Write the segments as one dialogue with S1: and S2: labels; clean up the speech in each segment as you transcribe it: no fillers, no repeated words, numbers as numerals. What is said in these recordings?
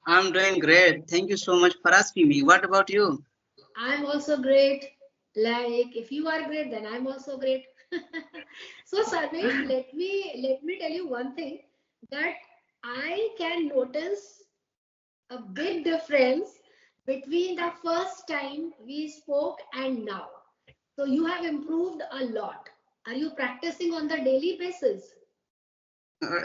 S1: I'm doing great. Thank you so much for asking me. What about you?
S2: I'm also great. Like if you are great, then I'm also great. So Sarvesh, let me tell you one thing that I can notice a big difference between the first time we spoke and now. So you have improved a lot. Are you practicing on the daily basis?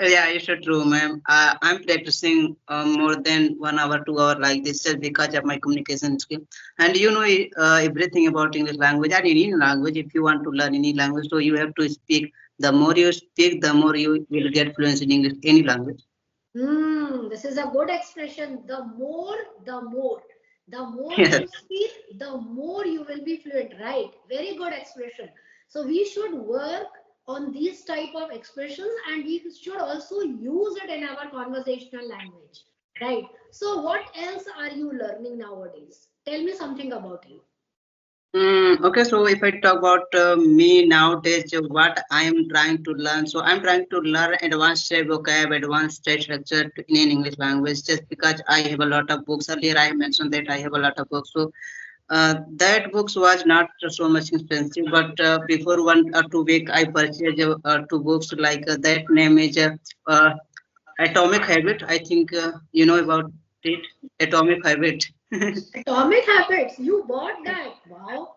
S1: Yeah, it's true, ma'am. I'm practicing more than 1 hour, 2 hour like this just because of my communication skill. And you know everything about English language and any language. If you want to learn any language, so you have to speak. The more you speak, the more you will get fluency in English, any language.
S2: This is a good expression. The more
S1: Yes.
S2: you speak, the more you will be fluent, right? Very good expression. So we should work on these type of expressions and we should also use it in our conversational language, right? So what else are you learning nowadays? Tell me something about you.
S1: Okay, so if I talk about me nowadays, what I am trying to learn, so I'm trying to learn advanced vocab, advanced structure in an English language, just because I have a lot of books. Earlier, I mentioned that I have a lot of books, so that books was not so much expensive, but before 1 or 2 week, I purchased two books. Like that name is uh, Atomic Habit. I think you know about it. Atomic Habit.
S2: Atomic Habits, you bought that. Wow.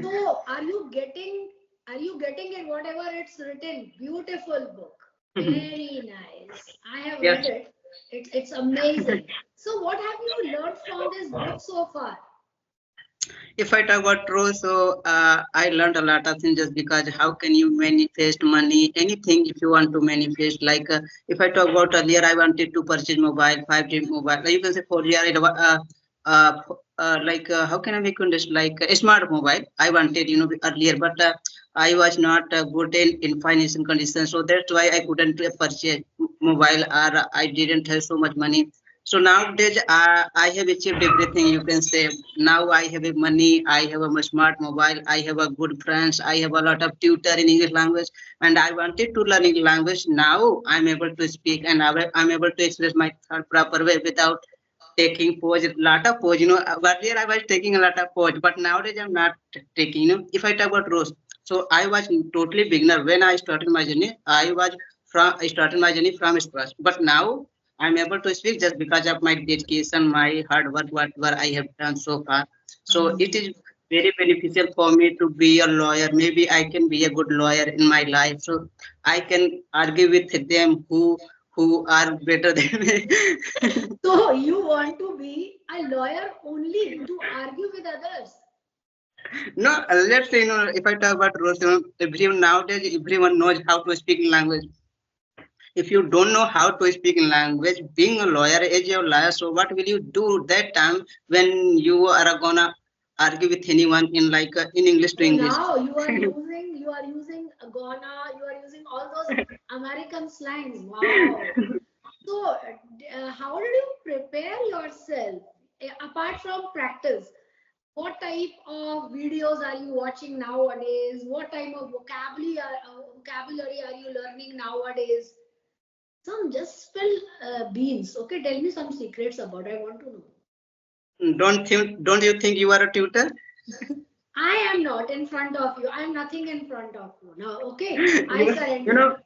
S2: So are you getting it whatever it's written? Beautiful book. Very nice. I have
S1: Yes.
S2: read it. It's amazing. So what have you learned from this book so far?
S1: If I talk about true, so I learned a lot of things just because how can you manifest money, anything if you want to manifest. Like if I talk about earlier, I wanted to purchase mobile, 5G mobile. Like you can say 4G, how can I make this like a smart mobile? I wanted, earlier, but I was not good in financial conditions, so that's why I couldn't purchase mobile, or I didn't have so much money. So nowadays, I have achieved everything. You can say now I have a money, I have a smart mobile, I have a good friends, I have a lot of tutor in English language, and I wanted to learn English language. Now I'm able to speak and I'm able to express my thought proper way without taking pause, lot of pause. Earlier I was taking a lot of pause, but nowadays I'm not taking. If I talk about Rose, so I was totally beginner when I started my journey. I started my journey from scratch, but now I'm able to speak just because of my dedication, my hard work, whatever I have done so far. So it is very beneficial for me to be a lawyer. Maybe I can be a good lawyer in my life. So I can argue with them who are better than me.
S2: So you want to be a lawyer only to argue with others.
S1: No, let's say, if I talk about rules, everyone nowadays, everyone knows how to speak in language. If you don't know how to speak in language, being a lawyer, as a lawyer, so what will you do that time when you are gonna argue with anyone in in English to
S2: So
S1: English?
S2: now you are using Ghana, you are using all those American slangs. Wow. So, how did you prepare yourself apart from practice? What type of videos are you watching nowadays? What type of vocabulary are you learning nowadays? Some just spill beans. Okay, tell me some secrets about. I want to know.
S1: Don't you think you are a tutor?
S2: I am not in front of you. I am nothing in front of you. Now, okay,
S1: you
S2: I
S1: know, you
S2: surrender.
S1: know,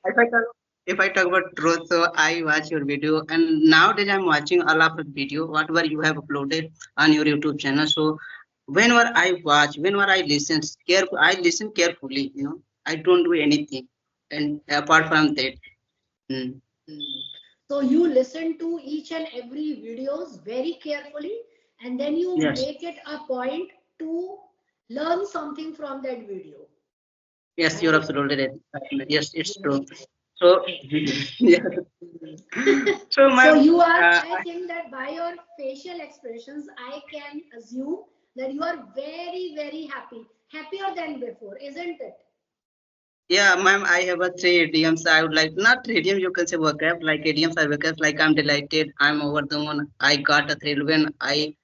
S1: if I talk about truth, so I watch your video, and nowadays I'm watching a lot of video, whatever you have uploaded on your YouTube channel. So whenever I watch, whenever I listen carefully. I don't do anything, and apart from that, mm,
S2: Hmm. So you listen to each and every videos very carefully, and then you
S1: yes,
S2: make it a point to learn something from that video,
S1: yes, you're
S2: right?
S1: absolutely right. Yes, it's true.
S2: Yes.
S1: So yeah, so
S2: So
S1: ma'am,
S2: you are,
S1: uh,
S2: I think that by your facial expressions, I can assume that you are very, very happy, happier than before, isn't it?
S1: yeah, ma'am, I have a three idioms. I would like not idioms, you can say vocab, like idioms or vocab, like I'm delighted, I'm over the moon, I got a thrill when I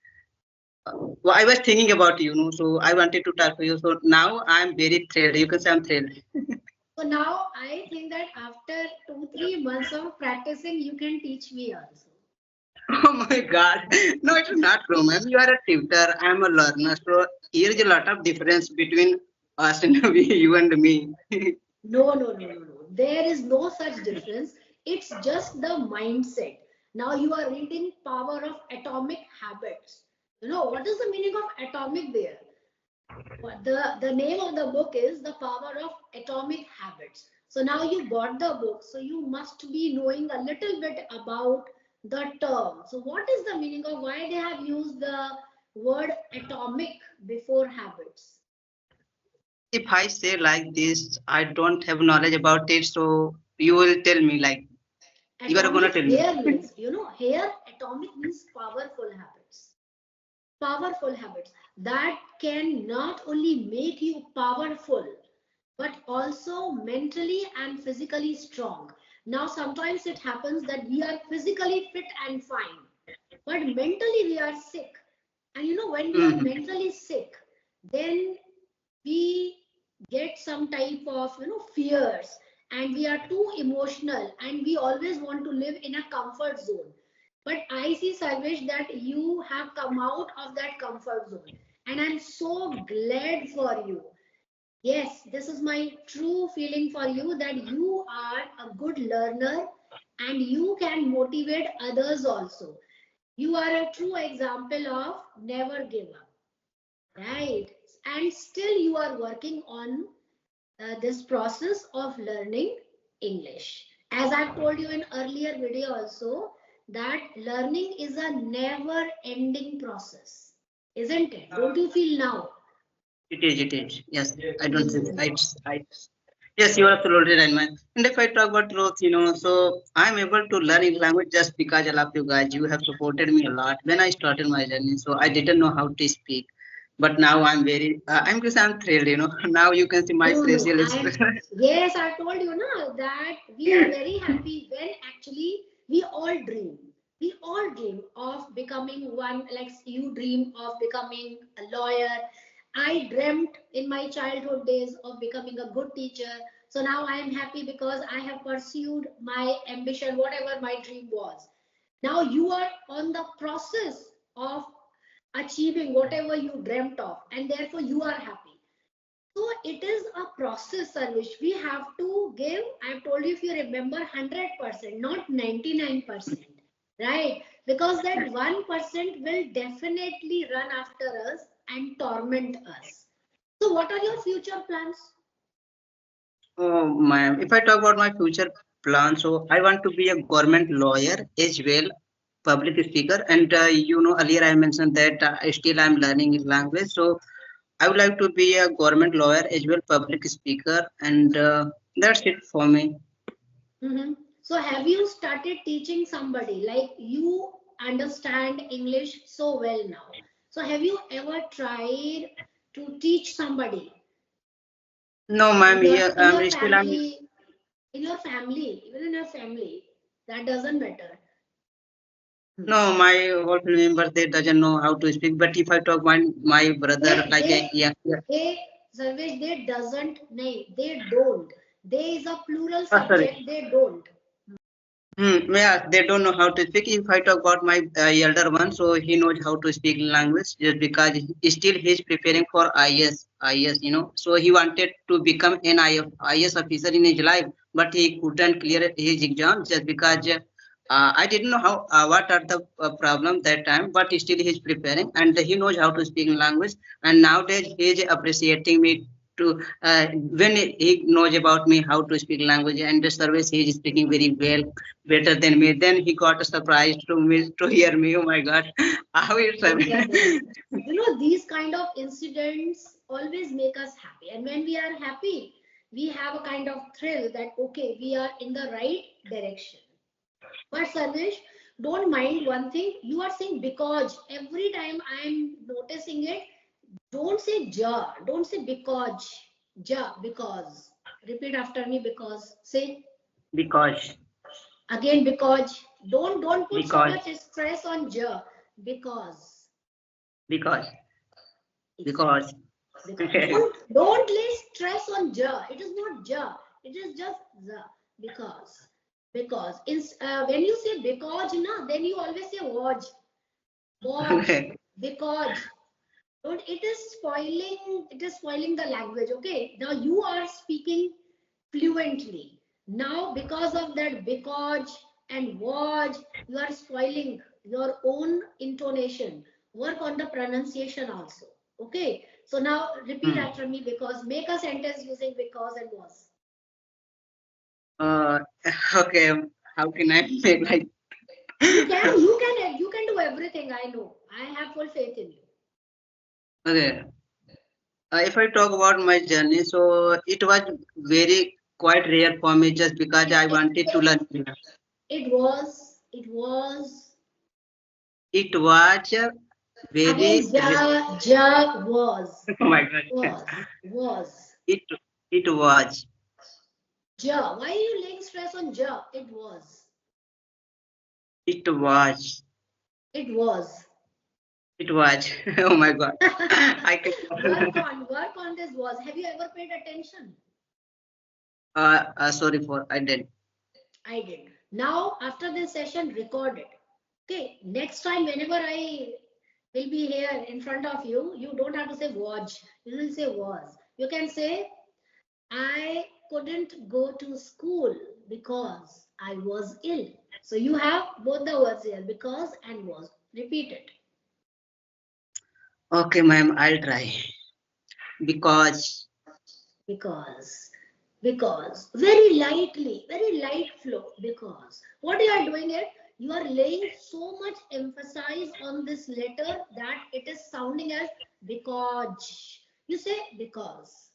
S1: was thinking about so I wanted to talk to you. So now I'm very thrilled. You can say I'm thrilled.
S2: So now I think that after 2, 3 months of practicing, you can teach me also.
S1: Oh my God. No, it's not true, ma'am. You are a tutor. I'm a learner. So here is a lot of difference between us and you and me.
S2: No, no, no, no, no. There is no such difference. It's just the mindset. Now you are reading Power of Atomic Habits. You know, what is the meaning of atomic there? The name of the book is The Power of Atomic Habits. So now you bought the book, so you must be knowing a little bit about the term. So what is the meaning of why they have used the word atomic before habits?
S1: If I say like this, I don't have knowledge about it. So you will tell me, like, you are gonna
S2: Atomic
S1: tell me.
S2: here means, you know, here atomic means powerful habits. Powerful habits that can not only make you powerful, but also mentally and physically strong. Now, sometimes it happens that we are physically fit and fine, but mentally we are sick. And you know, when we are
S1: Mhm.
S2: mentally sick, then we get some type of, you know, fears, and we are too emotional, and we always want to live in a comfort zone. But I see, Sarvesh, that you have come out of that comfort zone, and I'm so glad for you. Yes, this is my true feeling for you, that you are a good learner and you can motivate others also. You are a true example of never give up, right? And still you are working on this process of learning English. As I've told you in earlier video also, that learning is a never ending process, isn't it? Don't you feel now?
S1: It is, it is. Yes, I don't think
S2: Hmm.
S1: yes, you are absolutely right, man. And if I talk about truth, so I'm able to learn English language just because I love you guys. You have supported me a lot when I started my journey. So I didn't know how to speak, but now I'm thrilled. Now you can see my
S2: No, no,
S1: facial
S2: I'm,
S1: expression.
S2: yes, I told you now that we are very happy when actually we all dream. We all dream of becoming one, like you dream of becoming a lawyer. I dreamt in my childhood days of becoming a good teacher. So now I am happy because I have pursued my ambition, whatever my dream was. Now you are on the process of achieving whatever you dreamt of, and therefore you are happy. So it is a process, which we have to give. I've told you, if you remember, 100%, not 99%, right? Because that 1% will definitely run after us and torment us. So what are your future plans?
S1: Oh, my, if I talk about my future plan, so I want to be a government lawyer as well, public speaker, and earlier I mentioned that still I'm learning English language. So I would like to be a government lawyer as well, public speaker, and that's it for me.
S2: Hmm. So have you started teaching somebody, like you understand English so well now? So have you ever tried to teach somebody
S1: No,
S2: in
S1: ma'am,
S2: your
S1: here
S2: in your
S1: still I'm.
S2: family, in your family, even in your family, that doesn't matter. Hmm.
S1: No, my whole family members they doesn't know how to speak. But if I talk my brother
S2: they
S1: like a
S2: they
S1: yeah, yeah.
S2: they Sarvesh, they doesn't, nay, they don't. There is a plural
S1: Oh, sorry.
S2: subject, they don't.
S1: Yeah, they don't know how to speak. If I talk about my elder one, so he knows how to speak language just because still he's preparing for IS. So he wanted to become an IS officer in his life, but he couldn't clear his exam just because I didn't know how what are the problem that time. But still he's preparing and he knows how to speak language. And nowadays he's appreciating me to when he knows about me how to speak language and the service he is speaking very well better than me. Then he got surprised to me to hear me. Oh my God, how it's
S2: Look at that. You know, these kind of incidents always make us happy. And when we are happy, we have a kind of thrill that, okay, we are in the right direction. But Sarvesh, don't mind one thing. You are saying because. Every time I'm noticing it, don't say ja. Don't say because. Ja, because. Repeat after me, because. Say
S1: because
S2: again, because. Don't put so
S1: because
S2: much stress on ja. Because.
S1: because
S2: It's
S1: because
S2: because. Don't lay stress on ja. It is not ja. It is just the. Because. Because when you say because, na, then you always say waj,
S1: Okay.
S2: because. But it is spoiling the language. Okay, now you are speaking fluently. Now, because of that because and watch, you are spoiling your own intonation. Work on the pronunciation also. Okay, so now repeat
S1: Hmm.
S2: after me, because make a sentence using because and was.
S1: Uh, okay. How can I make like?
S2: You can do everything. I know. I have full faith in you.
S1: Okay. If I talk about my journey, so it was very quite rare for me just because
S2: It,
S1: I
S2: it,
S1: wanted to
S2: it,
S1: learn.
S2: it was.
S1: It was very.
S2: Again, was,
S1: Oh my God.
S2: was.
S1: It it was.
S2: Why are you laying stress on ja? It was.
S1: It was.
S2: It was.
S1: It was. Oh my God. I can.
S2: Work on this was. Have you ever paid attention?
S1: Sorry for I did.
S2: I did. Now, after this session, record it. Okay. Next time, whenever I will be here in front of you, you don't have to say was. You will say was. You can say I couldn't go to school because I was ill. So you have both the words here, because and was. Repeat it.
S1: Okay, ma'am. I'll try because.
S2: Because. Because. Very light flow. Because. What you are doing it, you are laying so much emphasis on this letter that it is sounding as because. You say because.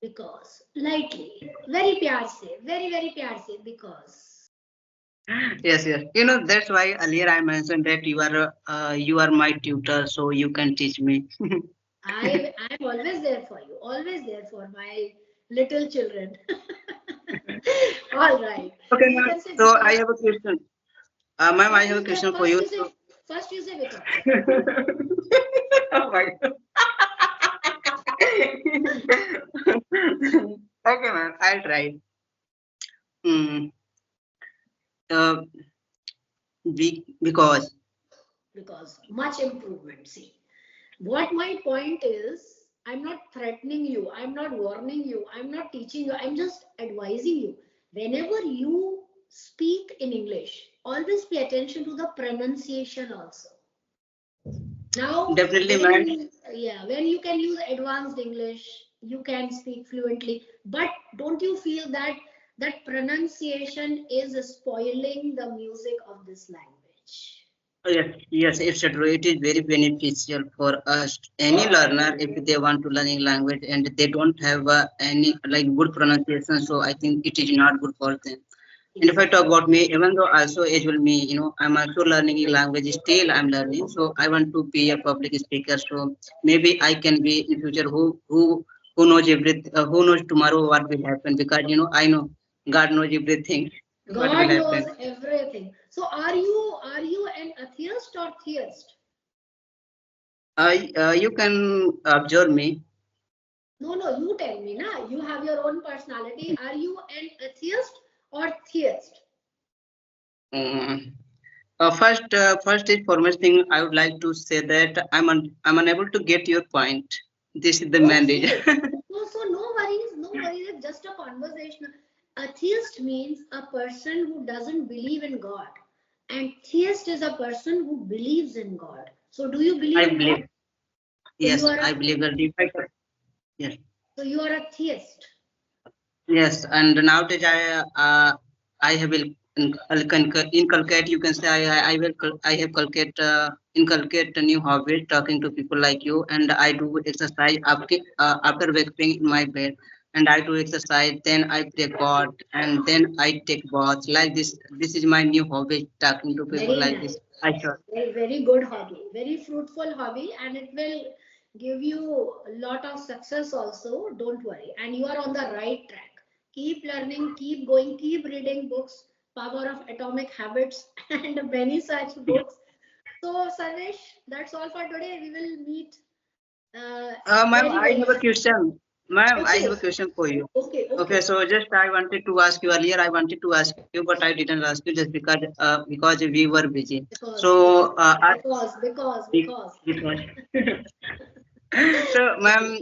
S2: Because. Lightly. Very pyar se. Very pyar se. Because.
S1: Yes, yes. That's why earlier I mentioned that you are my tutor, so you can teach me.
S2: I'm always there for you, always there for my little children. All right.
S1: Okay,
S2: So you
S1: ma'am.
S2: can say
S1: So I
S2: because.
S1: have a question. Ma'am, I have a question for you. So,
S2: First you say because.
S1: oh my God. Okay, ma'am. I'll try. Mm, uh, because.
S2: Because much improvement. See, what my point is, I'm not threatening you, I'm not warning you, I'm not teaching you, I'm just advising you. Whenever you speak in English, always pay attention to the pronunciation also. Now,
S1: Definitely, ma'am.
S2: when you can use advanced English, you can speak fluently. But don't you feel that that pronunciation is spoiling the music of this language?
S1: Yes, yes, it's true. It is very beneficial for us, any learner, if they want to learn language and they don't have any like good pronunciation. So I think it is not good for them. And if I talk
S2: Exactly.
S1: about me, even though also as well me, I'm also learning a language. Still, I'm learning. So I want to be a public speaker. So maybe I can be in future who knows everything, who knows tomorrow what will happen, because I know God knows everything what will
S2: God knows
S1: happen.
S2: everything. So are you an atheist or theist?
S1: You can observe me.
S2: No, no, you tell me, na. You have your own personality. Are you an atheist or theist?
S1: Um, first is foremost thing I would like to say that I'm unable to get your point. This is the main reason.
S2: Okay. So no worries, no worries. It's just a conversation. Atheist means a person who doesn't believe in God, and theist is a person who believes in God. So do you believe
S1: I
S2: in God?
S1: believe.
S2: So you
S1: Yes,
S2: are
S1: I
S2: a
S1: believe that. In fact, yes,
S2: theist.
S1: yes, and nowadays I have inculcate. You can say I will I have inculcate a new hobby talking to people like you, and I do exercise after waking in my bed, and I do exercise. Then I pray God, and then I take baths. Like this, this is my new hobby talking to people
S2: Very
S1: like
S2: nice.
S1: this. I sure.
S2: Very good hobby. Very fruitful hobby, and it will give you a lot of success also. Don't worry. And you are on the right track. Keep learning, keep going, keep reading books, Power of Atomic Habits, and many such books. So, Sarvesh, that's all for today. We will meet
S1: Ma'am,
S2: very,
S1: I
S2: very
S1: have a
S2: soon.
S1: question. Ma'am, I have
S2: Okay,
S1: a question for you.
S2: okay,
S1: Okay,
S2: okay.
S1: so just I wanted to ask you earlier. I wanted to ask you, but I didn't ask you just because we were busy. So because so,
S2: Okay.
S1: ma'am,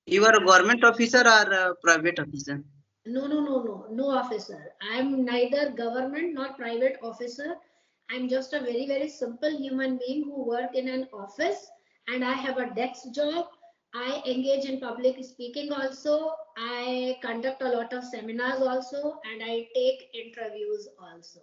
S1: you are a government officer or a private officer?
S2: No, no, no, no, no, officer. I'm neither government nor private officer. I'm just a very, very simple human being who work in an office, and I have a desk job. I engage in public speaking also. I conduct a lot of seminars also, and I take interviews also.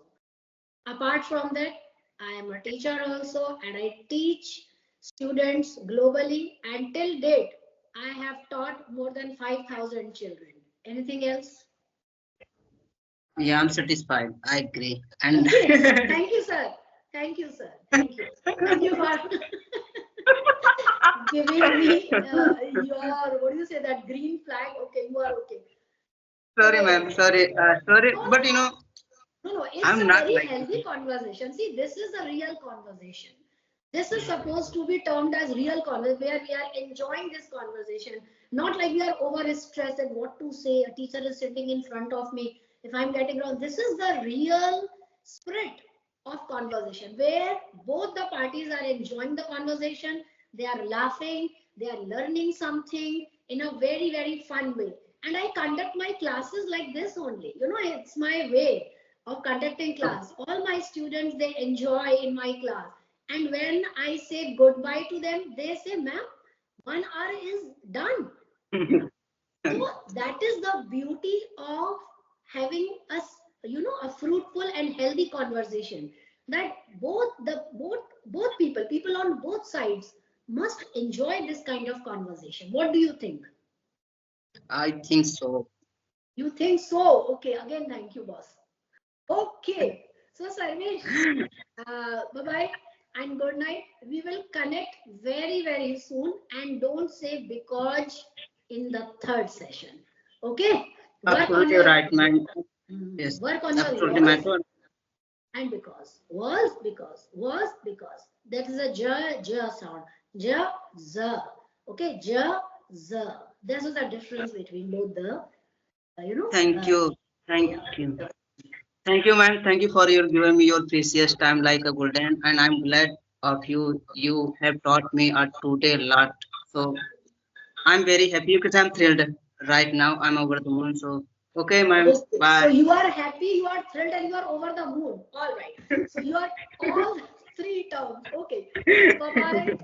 S2: Apart from that, I am a teacher also, and I teach students globally. And till date, I have taught more than 5,000 children. Anything else?
S1: Yeah, I'm satisfied. I agree. And
S2: Okay. Thank you, sir. Thank you, sir. Thank you. Thank you for giving me your, what do you say, that green flag. Okay, you are okay.
S1: sorry, ma'am.
S2: So,
S1: Sorry,
S2: no, no,
S1: but
S2: no. No, no, it's
S1: I'm
S2: a
S1: not
S2: very
S1: like
S2: healthy
S1: this.
S2: conversation. See, this is a real conversation. This is supposed to be termed as real conversation where we are enjoying this conversation, not like we are over stressed and what to say. A teacher is sitting in front of me. If I'm getting wrong, this is the real spirit of conversation where both the parties are enjoying the conversation, they are laughing, they are learning something in a very, very fun way. And I conduct my classes like this only. It's my way of conducting class. All my students, they enjoy in my class. And when I say goodbye to them, they say, ma'am, 1 hour is done. So that is the beauty of having a fruitful and healthy conversation. That both people on both sides must enjoy this kind of conversation. What do you think?
S1: I think so.
S2: You think so? Okay, again, thank you, boss. Okay, so Sarvesh, bye bye and good night. We will connect very, very soon, and don't say because in the third session. Okay, work on
S1: Absolutely
S2: your
S1: right, ma'am. Yes,
S2: work on your
S1: absolutely,
S2: was
S1: ma'am.
S2: and because because that is a j sound, j z. Okay, j z. This is the difference between both the you know
S1: Thank
S2: uh,
S1: you. Thank you. Thank you, ma'am. Thank you for your giving me your precious time like a golden, and I'm glad of you. You have taught me today a lot. So I'm very happy because I'm thrilled right now. I'm over the moon. So okay, ma'am.
S2: Okay, so
S1: Bye.
S2: you are happy, you are thrilled, and you are over the moon. All right. So you are all three terms. Okay. So bye bye.